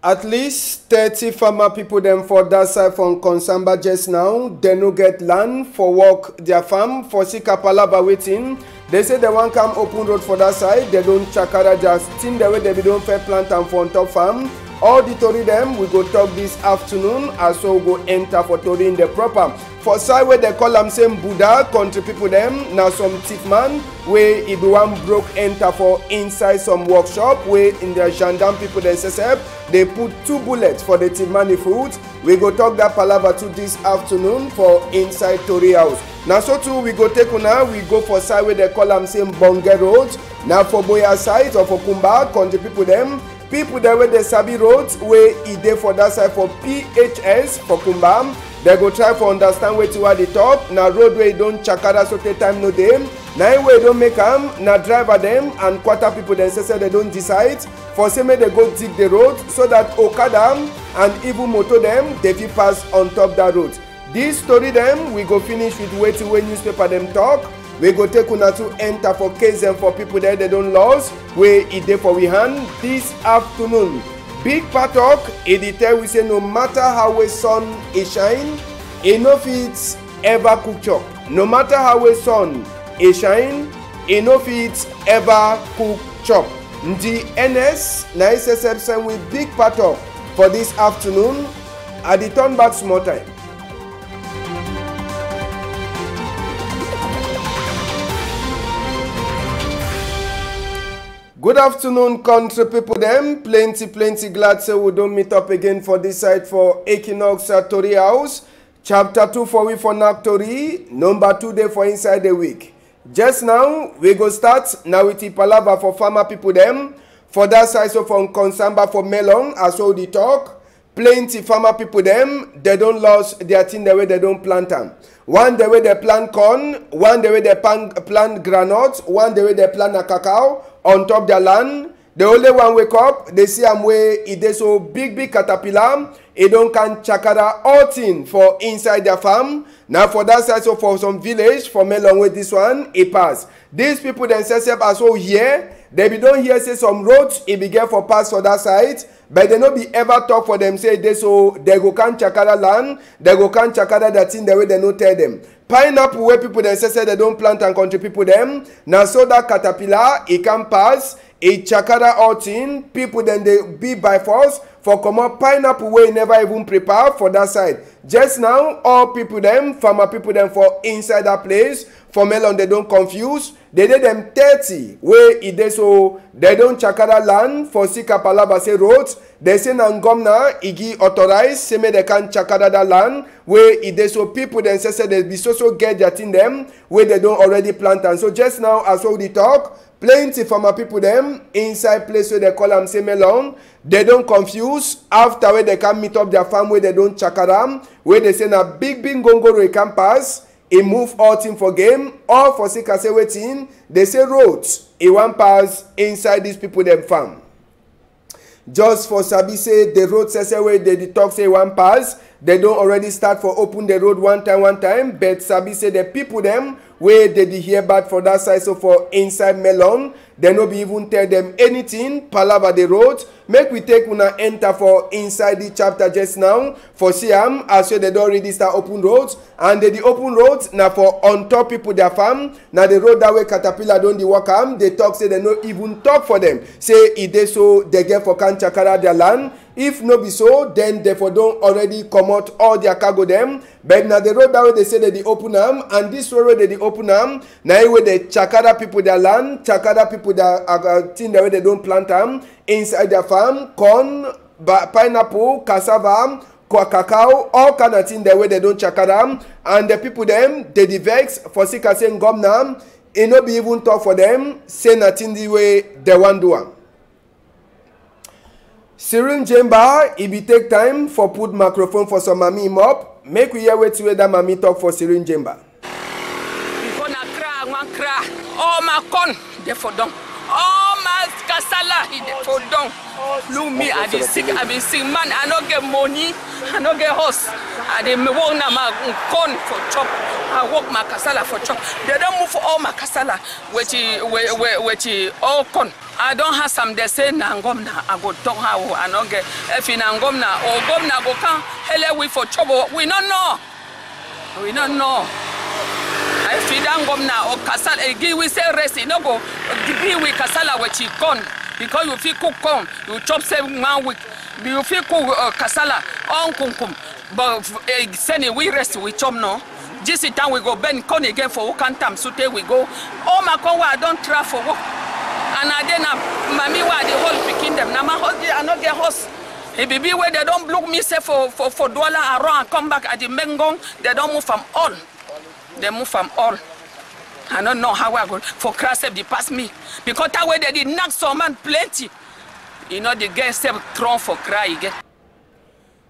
At least 30 farmer people them for that side from Konsamba just now. They no get land for work their farm for Sika Palava waiting. They say they want come open road for that side. They don't chakara just thing the way they don't fair plant and for on top farm. All the Tori them we go talk this afternoon as so we go enter for Tori in the proper. For side where they call them same Buddha country people them now some thief man where if one broke enter for inside some workshop where in the gendarme people they say they put 2 bullets for the thief man food. We go talk that palava to this afternoon for inside Tori house. Now so too we go take una we go for side where they call them same Bonge road. Now for Boya side or for Kumba country people them. People that way the Sabi roads where it dey for that side for PHS for Kumbam. They go try for understand where to at the top. Now road where don't chakara so take time no them. Now where don't make them. Now driver them and quarter people then say they don't decide. For say they go dig the road so that Okada and even motor them they fit pass on top that road. This story them we go finish with where to when newspaper them talk. We go take una to enter for case them for people there they don't lose where it dey for we hand this afternoon. Big Patok it tell we say no matter how we sun it shine, enough it's ever cook chop. No matter how we sun it shine, enough it's ever cook chop. The NS na SSF with Big Patok for this afternoon at the turn back small time. Good afternoon, country people them. Plenty glad say we don't meet up again for this side for Equinox Tori House. Chapter 2 for we for Naktori. Number 2 day for inside the week. Just now, we go start now with the palava for farmer people them. For that side so from Konsamba for melon as well the talk. Plenty farmer people them, they don't lose their thing the way they don't plant them. One the way they plant corn, one the way they plant granite, one the way they plant a cacao on top their land. The only one wake up, they see am way it is so big caterpillar. It don't can chakara all thing for inside their farm. Now for that side, so for some village, for melon with this one, it pass. These people themselves are so here. They be don't hear say some roads it be get for pass for that side, but they no be ever talk for them say they so they go can chakara land, they go can chakara that thing the way they no tell them. Pineapple where people themselves say they don't plant and country people them. Now so that caterpillar it can pass. A chakara out in people then they be by force for come up pineapple way never even prepare for that side. Just now all people them farmer people them for inside that place for melon they don't confuse. They did them 30 where it is so they don't chakara land for Sika Palaba say roads. They say Nangomna igi authorized say me they can chakara that land where it is so people then say they be so get that in them where they don't already plant and so just now as well the talk. Plenty farmer people them inside place where they call them say melon. They don't confuse after where they can meet up their farm where they don't chakaram where they say na big gongoro it can pass. It move all thing for game or for Sika say waiting. They say roads it won't pass inside these people them farm. Just for Sabi say the road say where they talk say one pass. They don't already start for open the road one time. But Sabi say the people them where they did hear bad for that side so for inside melon. They no be even tell them anything. Palava the road. Make we take una enter for inside the chapter just now. For Siam as well they don't already start open roads. And the open roads now for on top people their farm. Now the road that way caterpillar don't the work am. They talk say they no even talk for them. Say it is so they get for can chakara their land. If no be so, then therefore don't already come out all their cargo them. But now the road that way they say that they open them, and this road they open them. Now where they chakara people their land, chakara people that thing the way they don't plant them inside their farm, corn, pineapple, cassava, cacao, all kind of thing the way they don't chakara them, and the people them they vex for Sika saying gomnam, it no be even talk for them, say nothing the way they want do am. Cyril Jemba, it be take time for put microphone for some mami him up. Make we hear wait that mami talk for Cyril Jemba. Gonna cry, one cry. Oh my con, they for down. Oh my kasala, they for down. Look me, I be sick, man. I don't get money, I don't get horse. I dey me walk na my con for chop. I walk my kasala for chop. They don't move all my kasala, which all con. I don't have some they say Nangomna. I go talk how I don't get if in Nangomna or Gomna go come hele we for trouble. We don't know. We don't know. If we don't Gomna or Kasala again we say rest, you know go give we Kasala with chicken because you feel cook corn, you chop 7 week. You feel cook Kasala on kumkum. But sending we rest we chop no. This time we go bend corn again for Ukantam Sute we go. Oh my God, I don't travel for work. And I then mommy why the whole picking them. Now my husband I not get horse. It be where they don't block me say for dollar around and come back at the Mengong, they don't move from all. They move from all. I don't know how I go for crash they pass me. Because that way they did knock some man plenty. You know the girls have thrown for cry again.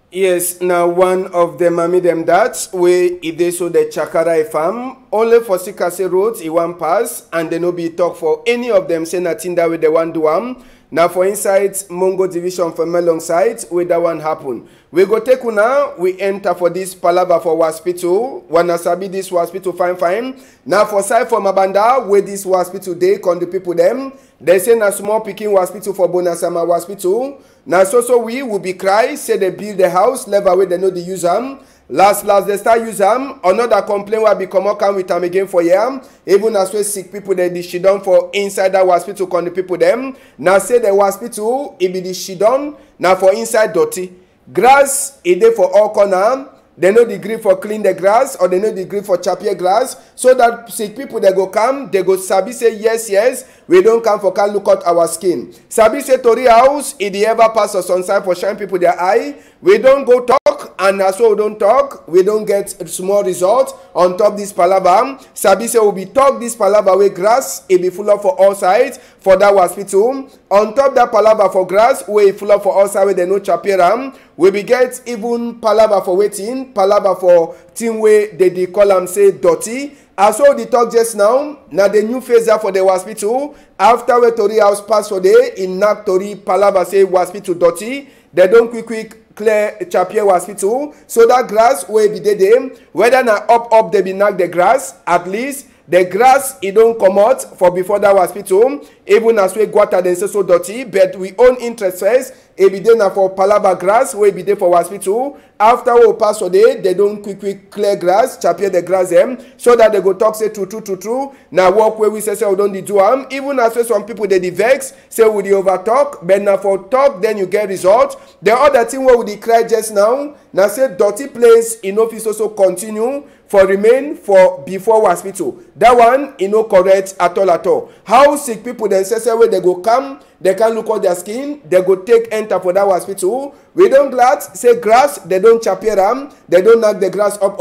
Yes, now one of the mami them that way if they saw the Chakara farm only for Sikase roads it one pass and they no be talk for any of them say nothing that way they want do now for inside Mongo division from alongside where that one happen. We go take now we enter for this palaba for hospital. Wanna sabi this hospital fine. Now for side for Mabanda where this hospital they con the people them. They say na small picking hospital for Bonasama hospital. Now so we will be cry say they build the house level where they know the use them. Last they start use them. Another complaint will be come with them again for year. Even as we sick people they the shidon for inside that hospital con the people them. Now say the hospital it be the shidon now for inside dirty. Grass is there for all corner. They no degree for clean the grass or they no degree for chapier grass. So that sick people they go come, they go sabi say yes, we don't come for can look at our skin. Sabi say Tori house, if they ever pass us on side for shine people their eye, we don't go talk and as well we don't talk, we don't get small result on top this palaba. Sabi say we be talk this palaba with grass, it be full of for all sides for that hospital. On top that palaba for grass, we full of for all sides where they no chapier. We be get even palaba for waiting, palaba for team way they call them say dirty. As well the talk just now the new phase for the hospital. After we Tori house pass for day in Nak Tori palaba say hospital dirty. They don't quick clear chapier hospital. So that grass will be there. Whether na up they be knock the grass, at least the grass it don't come out for before that hospital. Even as we guata then so dirty, but we own interest first. It be there for palaba grass, will be there for hospital. After we pass for day, they don't quick clear grass, chapier the grass them, so that they go talk say true. Now walk where we say we don't do them. Even as well, some people they vex, say we the over talk, but now for talk then you get result. The other thing where we cry just now say dirty place in office also continue for remain for before hospital. That one no correct at all. How sick people then say where they go come, they can look at their skin, they go take enter for that hospital. We don't glad say grass, they don't chapier them, they don't knock the grass up.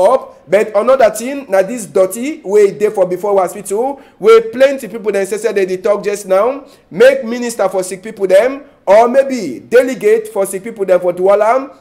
But another thing, now this dirty way there for before hospital, where plenty people then say they talk just now, make minister for sick people them, or maybe delegate for sick people them for Dualam.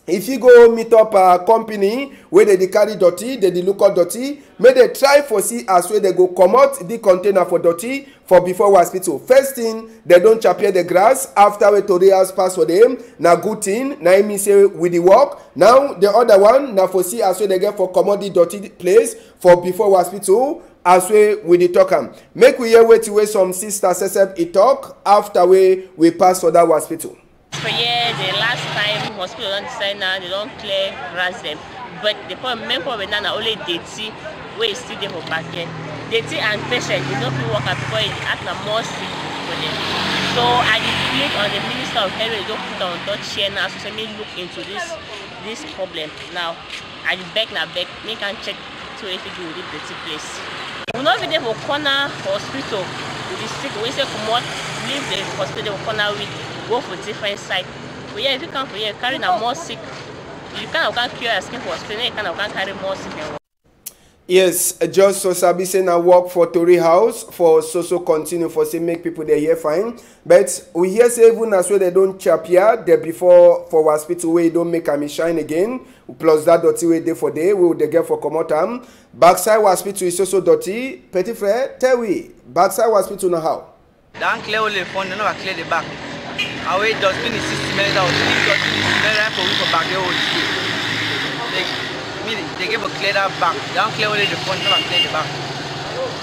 If you go meet up a company where they carry dirty, they look at dirty, may they try for see as where they go come out the container for dirty for before hospital. First thing, they don't chapier the grass. After we Tori house pass for them, now good thing. Now me say with the work. Now the other one, now for see as where they get for commodity dirty place for before hospital. As we the talk make we hear wait some sisters except it talk after we pass for that hospital. For the last time hospital don't decide now, they don't clear grass them. But the main problem now only dirty where is still there for back here. Dirty and patient, they don't feel work because it act more sick for them. So I plead on the Minister of Health, they don't put on touch here now, so let me look into this problem. Now I beg, me can check to if you will leave the dirty place. We're not there for corner hospital. We sick, we say come on, leave the hospital corner with. Go for different side. But yeah, if you come for here, carry a more sick, you can't cure your skin for hospital, you can't carry more sick. Yes, just so Sabi say now work for Tori house for so continue for say make people they here fine. But we hear say even as well they don't chapier there before for hospital where don't make a shine again. Plus that dirty way day for day, we will they get for comotam. Backside hospital is also dirty. Petit frère, tell we backside hospital now how? Don't clear all the front, never clear the back. Away dustbin is 60 minutes out. Dustbin is very right for we for back the whole street. They give a clear that back. They don't clear only the front, never clear the back.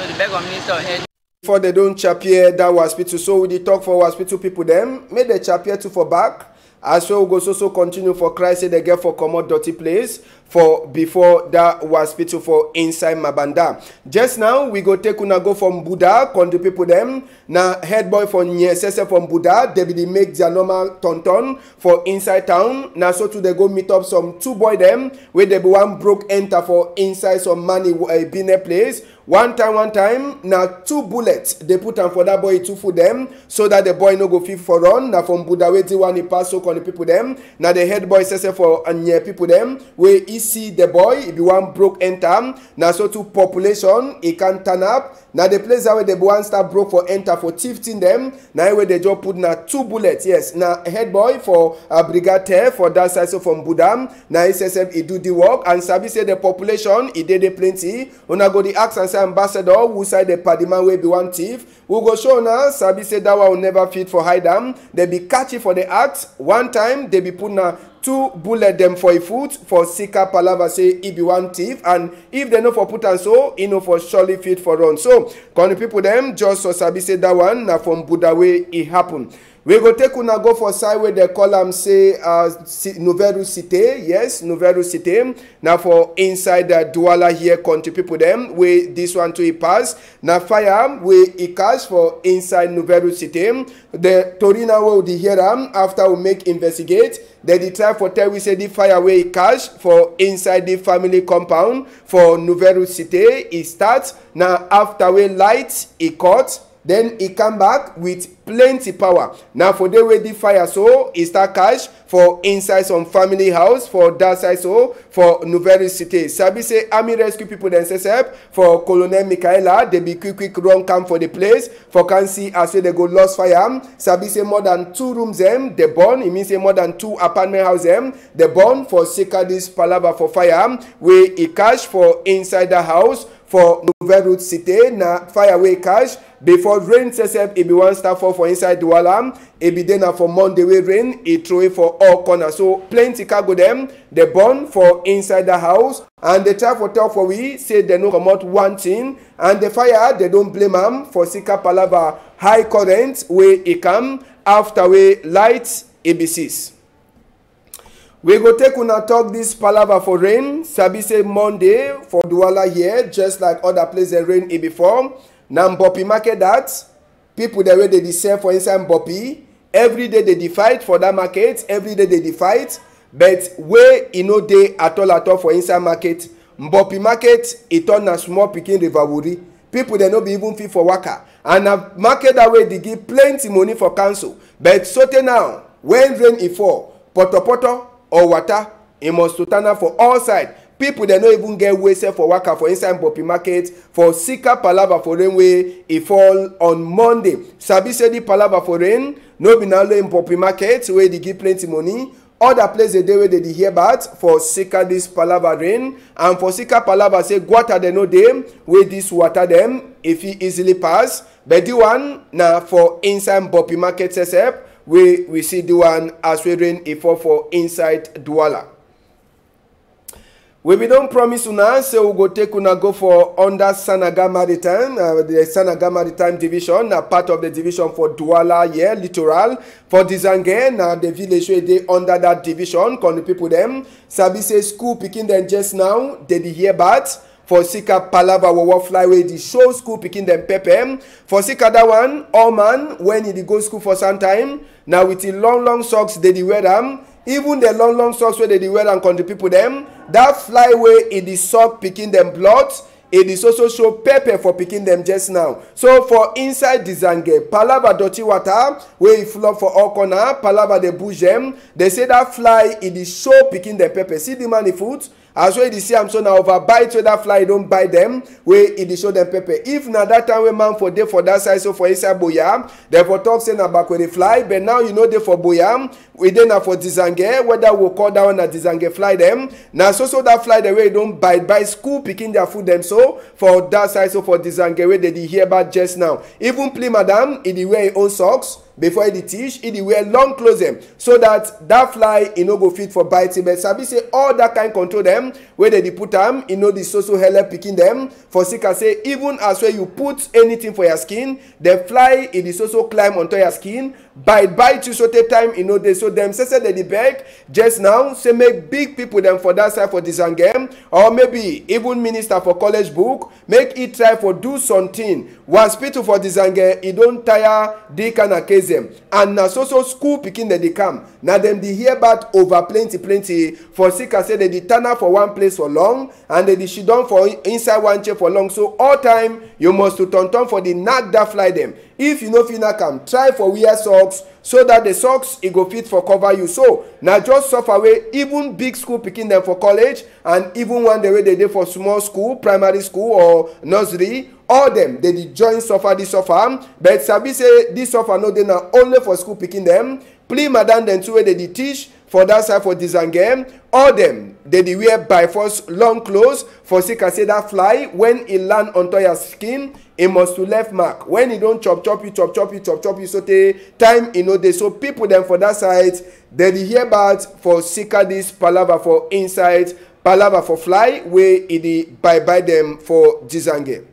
So the beg of Minister of Health. before they don't chappier that hospital. So we dey talk for hospital people them. Make the chappier to for back. As well, we go so continue for Christ say they get for comot dirty place for before that hospital for inside Mabanda. Just now we go take una go from Buddha, country people them. Now head boy from Nyesese from Buddha, they be dey make their normal ton for inside town. Now so to they go meet up some two boy them where they be one broke enter for inside some money been a place. One time, now 2 bullets they put on for that boy to for them so that the boy no go fit for run. Now from Buddha way one he pass so on the people them. Now the head boy says for near people them where he see the boy he be one broke enter. Now so to population he can turn up. Now the place that where the one start broke for enter for 15 them. Now where they just put now 2 bullets. Yes. Now head boy for a brigade for that side so from Buddha. Now he says he do the work and Sabi say the population he did plenty. When I go the ask and say ambassador who side the paddyman will be one thief. We go show now. Sabi say that one will never fit for hide them. They be catchy for the act. One time they be put now 2 bullet them for a foot for Sika Palava say he be one thief, and if they know for put and so he know for surely fit for run. So can people them just so Sabi say that one now from Buddha way it happen. We go take una go for side where they call them say Nouvelle Cité. Yes, Nouvelle Cité. Now for inside the Douala here country people them where this one to it pass. Now fire where it catch for inside Nouvelle Cité. The Torina will hear them after we make investigate. They try for tell we say the fire where it catch for inside the family compound for Nouvelle Cité. It starts now after we light it cut. Then he come back with plenty power. Now for the way the fire so he start cash for inside some family house for that side so for Nouvelle Cité. Sabi say army rescue people then say for Colonel Michaela they be quick run come for the place for can see as well they go lost fire. Sabi say more than 2 rooms them they burn. It means say more than 2 apartment house them they burn for Sika this palava for fire where he cash for inside the house for Nouvelle Cité. Na fire way cash before rain says it be one star for inside Douala. It be then for Monday way rain it throw it for all corners. So plenty cargo them they burn for inside the house and they try for talk for we say they no come out one thing and the fire they don't blame them for Sika Palava high current where it come after we light ABCs. We go take una talk this palava for rain. Sabi say Monday for Douala here, just like other places rain before. Now Mbopi market that. People the way they sell for inside Mbopi. Every day they fight for that market. Every day they fight. But where no day at all for inside market. Mbopi market it turn a small picking river wuri. People they no be even fit for waka. And a market that way they give plenty money for council. But so now when rain it fall, poto or water, it must to turn up for all sides. People they no even get wasted for waka for inside Mbopi market for Sika Palava for rain way it fall on Monday. Sabi say the Palava for rain no be now in Mbopi market where they give plenty money. Other places they where they hear about for Sika this Palava rain and for Sika Palava say water they know them where this water them if he easily pass. But the one now for inside Mbopi market says we see the one as we rain it fall for inside Douala. We don't promise una, so we go take una go for under Sanaga Maritime, the Sanaga Maritime division, part of the division for Douala, yeah, littoral. For Dizange, now the village where they under that division, call the people them. Sabi say school picking them just now, they hear about. For Sika Palava Wawa Flyway, the show school picking them pepper. For Sika that one, all man, when he go school for some time, now with the long socks they wear them. Even the long socks where they wear and country people them, that flyway it is sock picking them blood. It is also show pepper for picking them just now. So for inside Dizange, Palava dirty water, where it flow for all corner, Palava the bush them, they say that fly it is show picking the pepper. See the money food? As well, they see I'm so now over bite so that fly don't buy them where it show them pepper. If now that time we man for day for that side so for inside Boya, therefore talk say na back where they fly, but now you know they for Boya, we then for Dizange, whether we call that one a Dizange fly them. Now so that fly the way don't buy school picking their food them so for that side so for Dizange where they hear about just now. Even play madam in the way own socks. before he teach, he wear long clothes them, so that that fly no go fit for biting. But sabi say all that kind control them, where they put them, the so help picking them. For Sika say, even as where you put anything for your skin, the fly it is also climb onto your skin, bite you so take time, they so them say that the beg just now say make big people them for that side for this game, or maybe even minister for college book, make it try for do something. Was people for this he don't tire they kind of case them. And now so school picking that they come. Now them they hear about over plenty for Sika say they turn up for one place for long, and they she done for inside one chair for long. So all time you must to turn for the knock that fly them. If you know finna come, try for wear socks so that the socks it go fit for cover you. So now just suffer away even big school picking them for college, and even one the way they did for small school, primary school or nursery, all them they join suffer this suffer. But sabi say this suffer no they now only for school picking them. Please madam them two way they teach for that side for this game. All them they wear by force long clothes for Sika say that fly when it land onto your skin, it must to left mark. When it don't chop you so take time they so people them for that side they hear about for Sika this palava for inside, palava for fly where it by them for Jizange.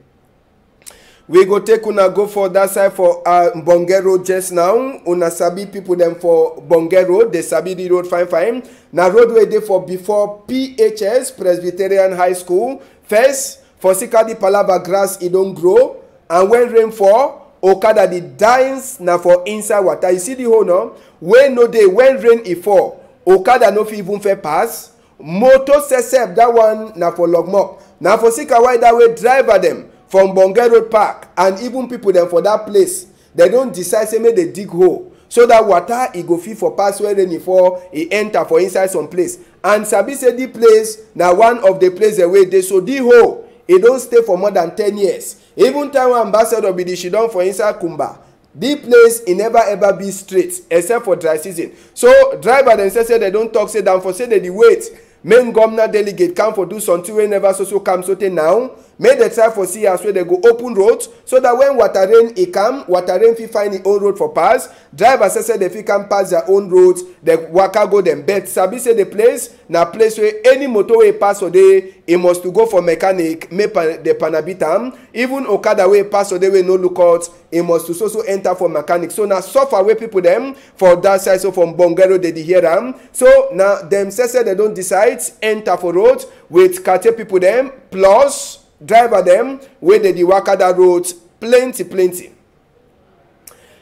We go take una go for that side for Bonge Road just now. Una sabi people them for Bonge Road. They sabi the road fine. Na roadway dey for before PHS Presbyterian High School. First, for Sika the palava grass it don't grow. And when rain fall, Okada the dines na for inside water. You see the hole no? When no day, when rain it fall, Okada no fit even fair pass. Motor sesep that one na for logmok. Na for Sika why that way driver them from Bonge Road Park, and even people them for that place, they don't decide say make they dig hole so that water it go fit for pass where rain fall, it enter for inside some place. And sabi say the place now one of the place the way they so the hole it don't stay for more than 10 years. Even time ambassador be the shidon for inside Kumba, the place it never ever be straight except for dry season. So driver them say they don't talk say down for say they the wait. Main governor delegate come for do something wey never so come so now. Make the try for see as where they go open roads so that when water rain it come, water rain fit find the own road for pass. Drivers say they fit can pass their own roads. They waka go them. But sabi say the place na place where any motorway pass or day it must to go for mechanic. Make the panabitam. Even Okada way pass or day we no look out. It must to so enter for mechanic. So now suffer where people them for that side. So from Bongero they hear them. So now them say they don't decide enter for road with Kate people them plus driver them where they waka that road plenty.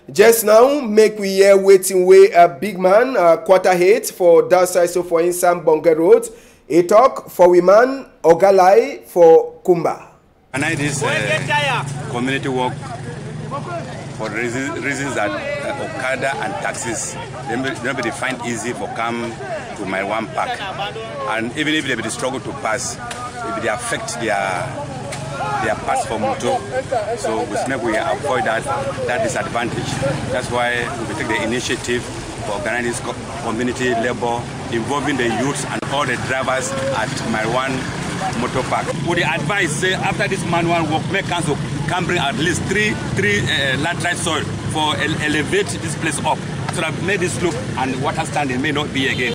Just now make we here waiting way a big man quarter eight for that side. So for inside Bonge Road, a talk for women Ogalai for Kumba. And I this community work for reasons that Okada and taxis they find easy for come to my one park, and even if they struggle to pass, if they affect their pass for motor, so we avoid that disadvantage. That's why we take the initiative for organizing community labor involving the youths and all the drivers at my one motor park. Would the advice say after this manual work, make council can bring at least three laterite soil for elevate this place up so that make this slope and water standing may not be again.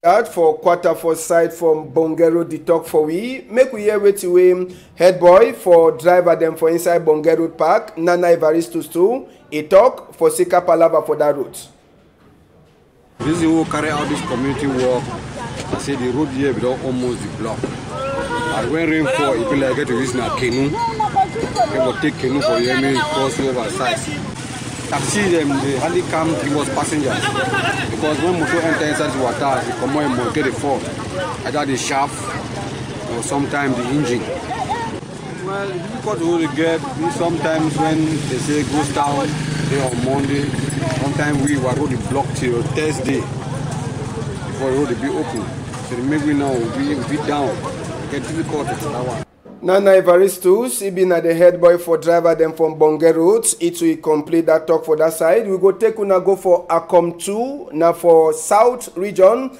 That for quarter for side from Bongero the talk for we make we hear with you head boy for driver them for inside Bongero Park Nana Evaristus too a talk for Sika Palava for that route. This is who carry out this community work. I say the road here we don't almost block. And when rain fall, it will like get to use na canoe. They will take canoe for you and cross over side. Taxi them they hardly come give us passengers because when motor enter inside the water, they come out and get the fall. Either the shaft or sometimes the engine. Well, difficult to get. Sometimes when they say goes down day on Monday, sometimes we were road blocked till Thursday before the road be open. So maybe now we be down. Get difficult to that one. Nana Evaristus, he been at the head boy for driver them from Bonge Road. It will complete that talk for that side. We go take una go for Akom 2. Now for South region,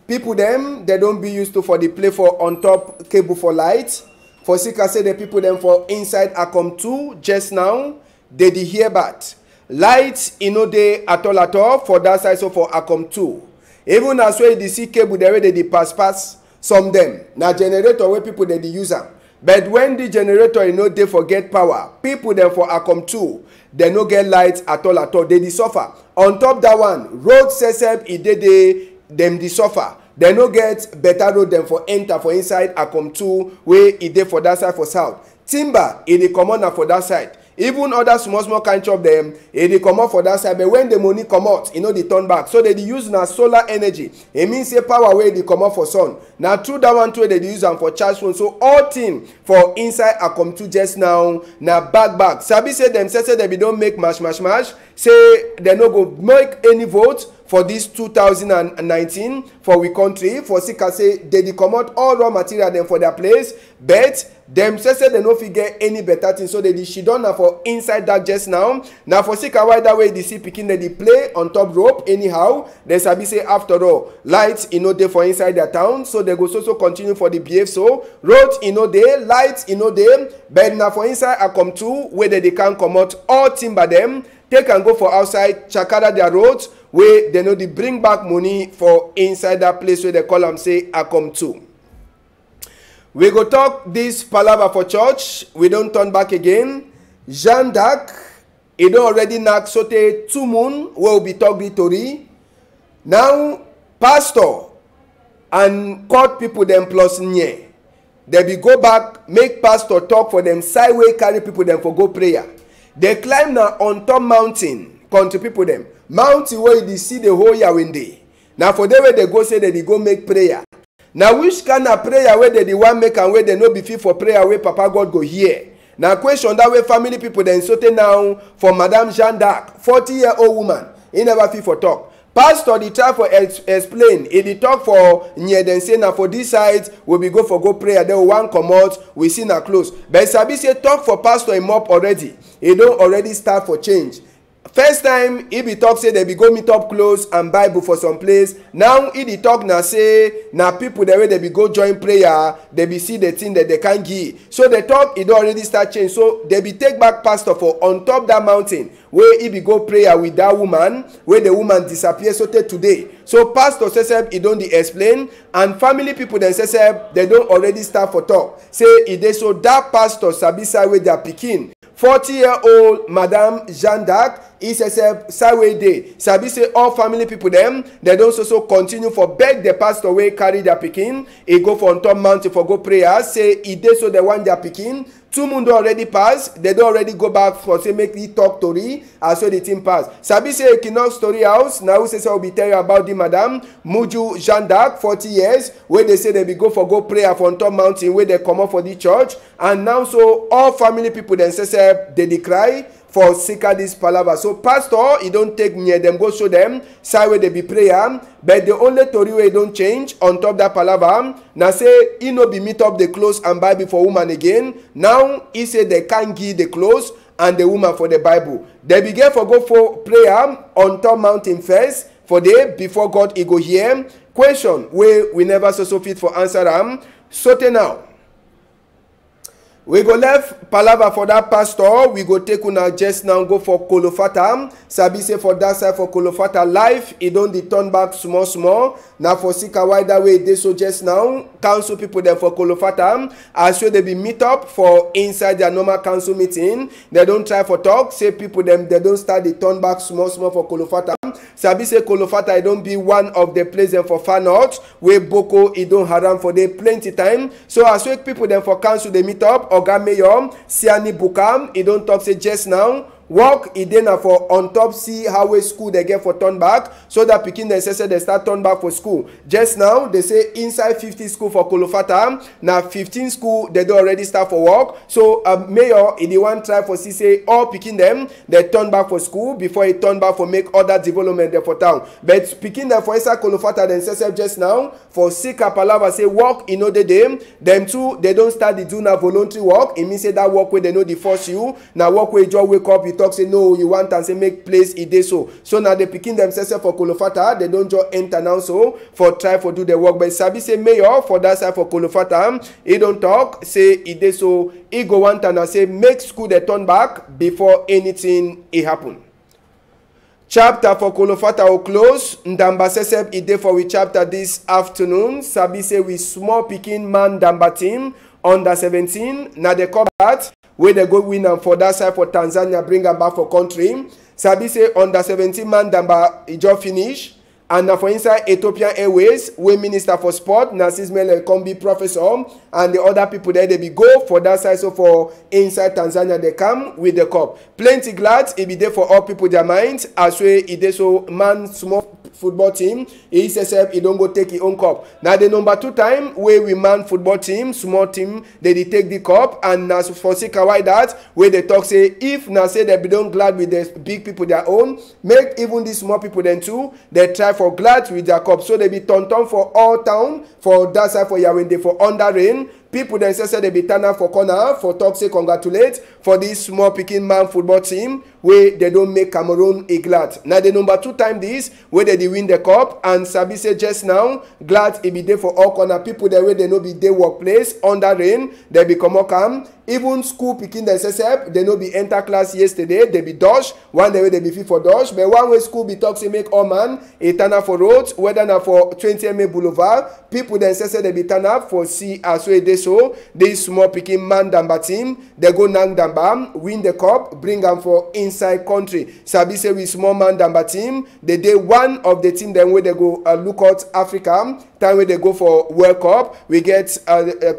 people them, they don't be used to for the play for on top cable for light. For Sika say the people them for inside Akom 2 just now. they dey hear bat. Light e no dey at all for that side, so for Akom 2. Even as well the see cable the way they dey pass some them. Na generator where people they dey use am. But when the generator you know they forget power, people them for Akom 2, they no get light at all. They dey suffer. On top that one, road sesep e dey them dey suffer. They no get better road than for enter for inside Akom 2 where e dey for that side for south. Timber e dey comot na for that side. Even other small kind chop them, e dey comot for that side. But when the money comot, e no dey turn back. So they dey use na solar energy. E mean say power wey dey comot for sun. Na through that one too they dey use am for charge phone. So all thing for inside Akom 2 just now na back. Sabi say them say they be don make mash. Say they no go make any vote for this 2019 for we country. For Sika say they dey comot all raw material them for their place, but them say they no fit get any better thing. So they dey shit down na for inside that just now. Now for Sika why that way they see pikin they dey play on top rope anyhow. They sabi say after all light e no dey for inside their town, so they go so continue for the behave. So road e no dey, light e no dey, but na for inside Akom 2 where they can comot all timber them. They can go for outside chakara their roads where they know they bring back money for inside that place where they call them say Akom 2. We go talk this palaver for church. We don't turn back again. Jean d'Arc, he don't already knock sote 2 moon where we be talk the story. Now pastor and court people them plus nye. They be go back make pastor talk for them sideway carry people them for go prayer. They climb now on top mountain, country people them. Mountain where they see the whole Yawinde. Now for them where they go say that they go make prayer. Now which kind of prayer where they want make and where they no be fit for prayer where Papa God go hear. Now question that way family people then sote now for Madame Jean d'Arc, 40-year-old woman. He never fit for talk. Pastor the try for explain. He dey talk for nye then say na for this side we be go for go prayer. Then one come out we see na close. But Sabi say talk for pastor him up already. He don't already start for change. First time he be talk say they be go meet up close and Bible for some place. Now he dey talk na say na people the way they be go join prayer. They be see the thing that they can give. So the talk it already start change. So they be take back pastor for on top that mountain where he be go prayer with that woman where the woman disappear so today. So pastor says he don't explain and family people then says they don't already start for talk. Say it dey so that pastor sabi side with their pikin. 40-year-old Madame Jean d'Arc is a sideway day. Sabi say all family people them they don't so continue for beg the pastor way carry their pikin. He go for on top mountain for go prayer. Say it dey so they want their pikin. 2 months already pass. They don't already go back for say make the talk story as so the thing pass. Sabi say Equinox Story House. Now say will be tell you about the Madame Muju Jean d'Arc 40 years where they say they be go for go prayer for on top mountain where they come up for the church. And now so all family people then say they cry for Sika this palaver. So pastor he don't take near them go show them side where they be prayer. But the only story where he don't change on top that palaver. Now say he no be meet up the clothes and Bible for woman again. Now he say they can't give the clothes and the woman for the Bible. They begin for go for prayer on top mountain first for day before God he go hear. Question where we never so fit for answer am. So now. We go left palaver for that pastor. We go take una just now go for Kolofata. Sabi say for that side for Kolofata life, it don't dey turn back small. Now for Sika why that way they so just now council people there for Kolofata. As sure they be meet up for inside their normal council meeting. They don't try for talk. Say people them they don't start the turn back small for Kolofata. Sabi say Kolofata it don't be one of the places for far north where Boko it don't haram for they plenty time. So as well people them for council they meet up. Oga Mayor Siani Bukam, he don't talk say just now. Work e dey na for on top see how way school they get for turn back so that pikin they say they start turn back for school. Just now they say inside 50 school for Kolofata na 15 school they do already start for work. So mayor he dey want try for see say all pikin them they turn back for school before he turn back for make other development there for town. But pikin them for inside Kolofata then say just now for Sika palaver say work e no dey them too they don't start the do na voluntary work. It means say that work where they know they force you now work where you just wake up you talk say no, you want and say make place e dey so. So now they picking themselves for Kolofata, they don't just enter now so for try for do the work. But sabi say mayor for that side for Kolofata, he don't talk, say e dey so, he go want and say make school they turn back before anything it happen. Chapter for Kolofata will close. Ndamba Sesep ide for we chapter this afternoon. Sabi say we small picking man Ndamba team under 17. Now they come back where they go win and for that side for Tanzania bring them back for country. Sabi say under 17 man Ndamba it just finish. And now for inside Ethiopian Airways, we Minister for Sport, Narcis Mele Kombi Professor, and the other people there, they be go for that side. So for inside Tanzania, they come with the cup. Plenty glad, it be there for all people their minds. As well, it is so man small football team, he says he don't go take his own cup. Now the number 2 time where we man football team, small team, they take the cup. And as for Sikawai that, where they talk say, if now say they be don't glad with the big people their own, make even these small people then too, they try for glad with their cup. So they be turn for all town, for that side for Yawende, for under rain. People then say they be turn up for corner, for talk say congratulate for this small picking man football team where they don't make Cameroon a glad. Now the number 2 time this, where they win the cup, and Sabi say just now, glad it be there for all corner. People the way they know be their workplace, under rain, they become more calm. Even school picking the SSF, they know be enter class yesterday, they be dodge, one day they be fit for dodge, but one way school be talk say make all man, a turn up for roads, whether na for 20 MA Boulevard, people then say they be turn up for see as well they so, this small picking man Ndamba team, they go Nang Ndamba, win the cup, bring them for inside country. Sabi say we small man Ndamba team, they day one of the team then where they go look out Africa, time where they go for World Cup, we get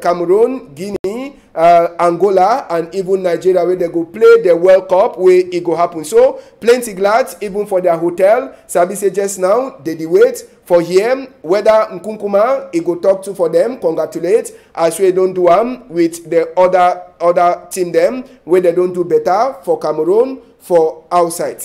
Cameroon, Guinea, Angola and even Nigeria where they go play the World Cup where it go happen. So plenty glad even for their hotel. Sabi say just now they wait for him whether Nkunkuma he go talk to for them, congratulate as we don't do with the other team them where they don't do better for Cameroon for outside.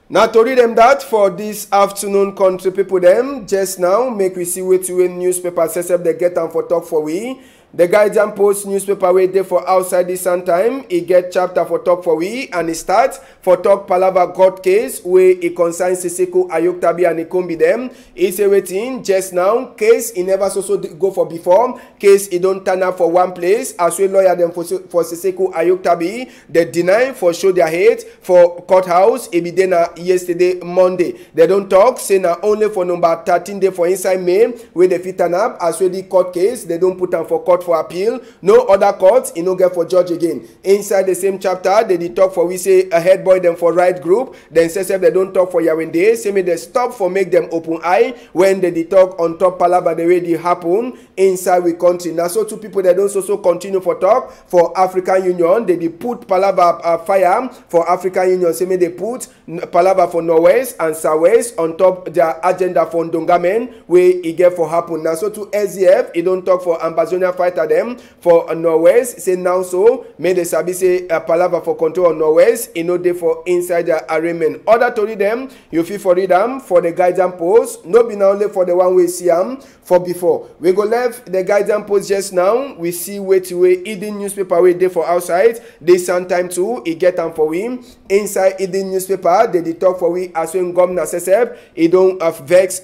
Now to read them that for this afternoon country people them just now make we see where to win newspaper says they get them for talk for we. The Guardian Post newspaper wey dey for outside this time, e get chapter for talk for we and e start for talk palava court case wey e concern Siseko Ayoktabi and Ikombi dem. E say wetin just now case e never so go for before, case e don turn up for one place as well lawyer dem for Siseko Ayoktabi they deny for show their hate for courthouse e be dey na yesterday Monday. They don talk say na only for number 13 day for inside May wey they fit turn up as well the court case they don put am for court for appeal. No other court e no get for judge again. Inside the same chapter they dey talk for we say a head boy them for right group then say they don't talk for Yawende say me they stop for make them open eye when they talk on top palava the way they happen inside we country. Now so 2 people that don't so continue for talk for African Union they put palava fire for African Union say me they put palava for Norwest and Southwest on top their agenda for Ndongamen where e get for happen. Now so to SDF e don't talk for Ambazonia fighter them for Norwest say now so may they sabi say palava for control on Norwest e no dey for inside their arraignment. Other to read them you feel for read them for the Guardian Post no be now only for the one we see them for before. We go left the Guardian Post just now we see way Eden newspaper wey dey for outside this time too e get them for we inside Eden newspaper they talk for we as when governor Sesep e don vex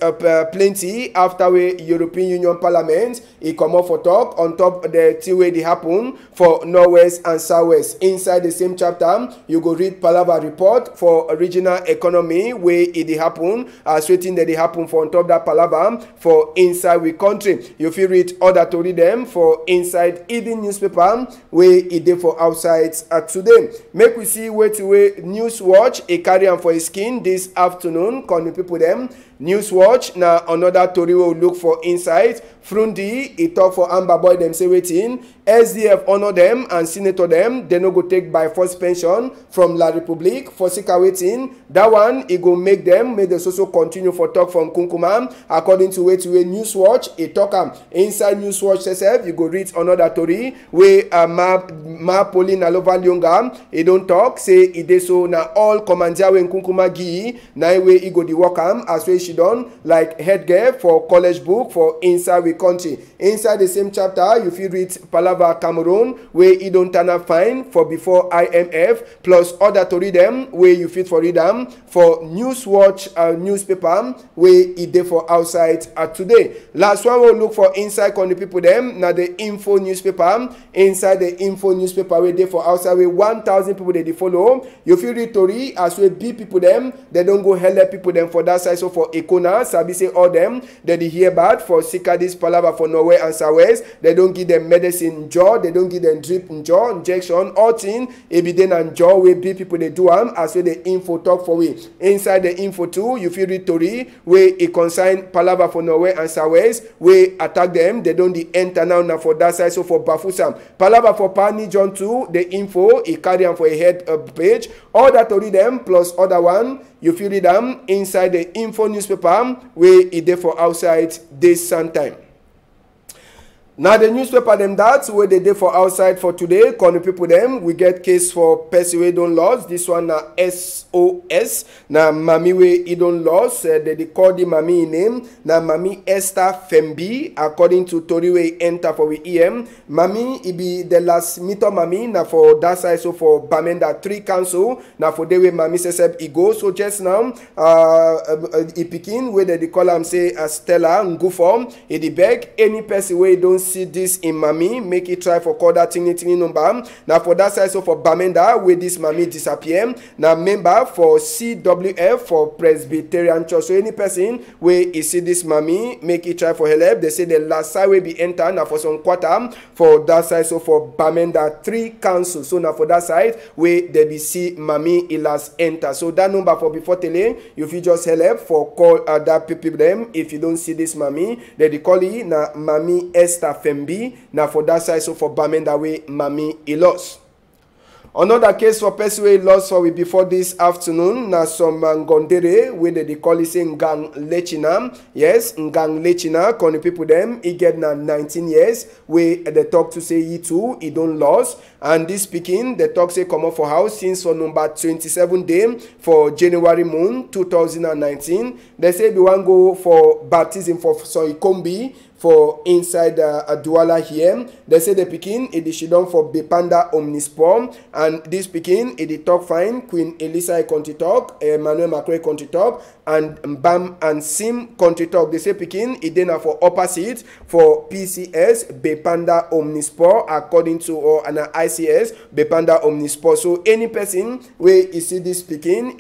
plenty after we European Union Parliament e come up for talk on top of the thing wey dey happen for Northwest and Southwest. Inside the same chapter you go read palava report for regional economy wey e dey happen as wetin dey happen for on top that palava for inside we country. You fit read other to read them for inside Eden newspaper wey e dey for outside today. Make we see way News Watch e carry am for his skin this afternoon. Calling people them News Watch na another tori wey we look for inside. Frundi e talk for Amber Boy dem say wetin SDF honor them and senator them they no go take by force pension from La Republique for sika wetin that one e go make them may they so continue for talk from Kunkuma according to way News Watch e talk am inside News Watch itself you go read another tori wey Ma Pauline Alova Lyonga e don talk say e dey so na all commander wey Kunkuma give na way e go dey work am as way she done like headgear for college book for inside we country. Inside the same chapter you fit read palava Palava Cameroon, where he don't turn up fine for before IMF, plus other to read them, where you fit for read them, for Newswatch newspaper, where he dey for outside today. Last one we'll look for inside on the people them, now the Info newspaper, inside the Info newspaper, where they for outside, where 1,000 people they follow. You feel read Tori, as we be people them, they don't go help people them for that side, so for Ekona, Sabi say all them, they hear bad for Sikadis Palava for Norway and Southwest, they don't give them medicine jaw, they don't give them drip in jaw, injection, all thing, Ebiden and jaw, where be people they do them, as well the Info talk for we. Inside the Info too, you feel read Tori, where it consign Palava for Norway and Southwest, where attack them, they don't enter now for that side, so for Bafusam. Palava for Pani John too, the Info, it carry them for a head page, all that to read them, plus other one, you feel read them inside the Info newspaper, where it there for outside this sometime. Now the newspaper them that where they dey for outside for today, calling people them, we get case for person we don't lost. This one na SOS. Na mami we he don't lost. They call the mami name. Na mami Esther Fembi. According to Tori we enter for we EM. Mami it be the last meter mami na for that side, so for Bamenda 3 council. Na for the way mami says he go. So just now he picking where they call him say Stella Ngufo. He the beg any person where don't see this in mami, make it try for call that thing number. Now for that side, so for Bamenda, where this mami disappear. Now member for CWF for Presbyterian Church. So any person where you see this mami, make it try for help. They say the last side will be enter now for some quarter for that side, so for Bamenda 3 council. So now for that side where they be see mami ilas enter. So that number for before tele, if you just help for call that people them. If you don't see this mami, they call it na mami Esther Fembi, now for that side, so for Bamenda way mami he lost. Another case for person we lost for we before this afternoon, na some Ngondere where they call it say Ngang Lechina. Yes, Ngang Lechina, calling people them, he get na 19 years, where they talk to say he too, he don't lost. And this speaking, the talk say come up for house since for number 27 day for January moon 2019. They say we want go for baptism for Soikombi for inside Douala here. They say the Pekin it is done for Bepanda Omnisport, and this Pekin it is talk fine Queen Elisa country talk, Emmanuel Macron country talk, and Bam and Sim country talk. They say Pekin it then for opposite for PCS Bepanda Omnisport according to or an ICS Bepanda Omnisport. So any person where you see this Pekin,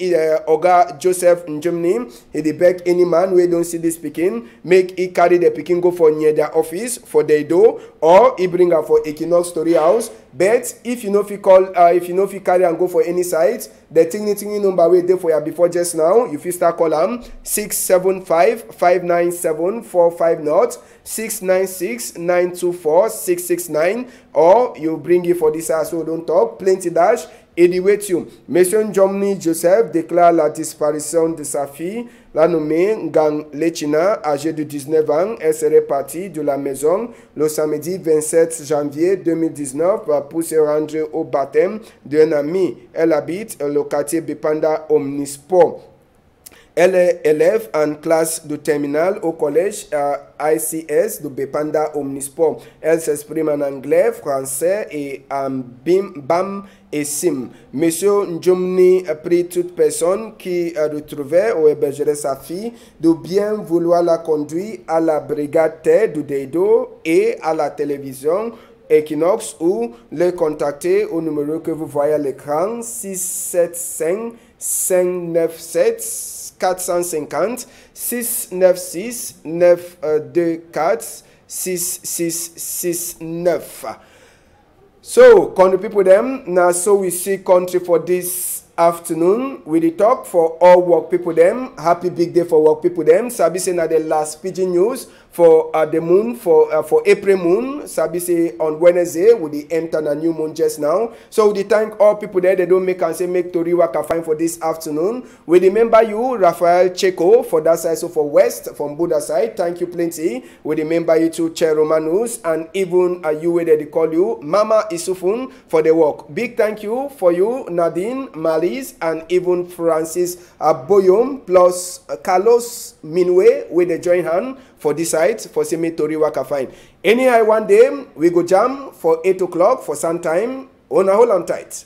Oga Joseph Njumni, he beg any man where don't see this Pekin, make he carry the Pekin go for near their office for they do, or he bring her for Equinox Story House. But if you know if you call if you know if you carry and go for any site, the thing number wait there for you before just now, if you start call them 675-597-450, 696-924-669, or you bring it for this house, so don't talk plenty dash. Anyway, Monsieur Njomni Joseph déclare la disparition de sa fille. La nommée Ngang Lechina, âgée de 19 ans, elle serait partie de la maison le samedi 27 janvier 2019 pour se rendre au baptême d'un ami. Elle habite le quartier Bepanda Omnisport. Elle est élève en classe de terminale au collège ICS de Bepanda Omnisport. Elle s'exprime en anglais, français et en BAM et SIM. Monsieur Njomni prie toute personne qui retrouvait ou hébergerait sa fille de bien vouloir la conduire à la brigade terre de Deido et à la télévision Equinox ou les contacter au numéro que vous voyez à l'écran 675 597 450 696 924 6669. So, country people them, now so we see country for this afternoon. We dey talk for all work people them. Happy big day for work people them. Sabi say na the last pidgin news for the moon for April moon. Sabi say on Wednesday we dey enter a new moon just now. So we dey thank all people there. They don't make and say make Tori waka fine for this afternoon. We remember you, Raphael Cheko for that side, so for West from Buddha side. Thank you plenty. We remember you too, Che Romanus, and even you where they call you Mama Isufun for the work. Big thank you for you, Nadine, Malis, and even Francis Boyom plus Carlos Minwe with the join hand for this side for say me tori waka fine. Anyhow, one day we go jam for 8 o'clock for some time. On a hold on tight.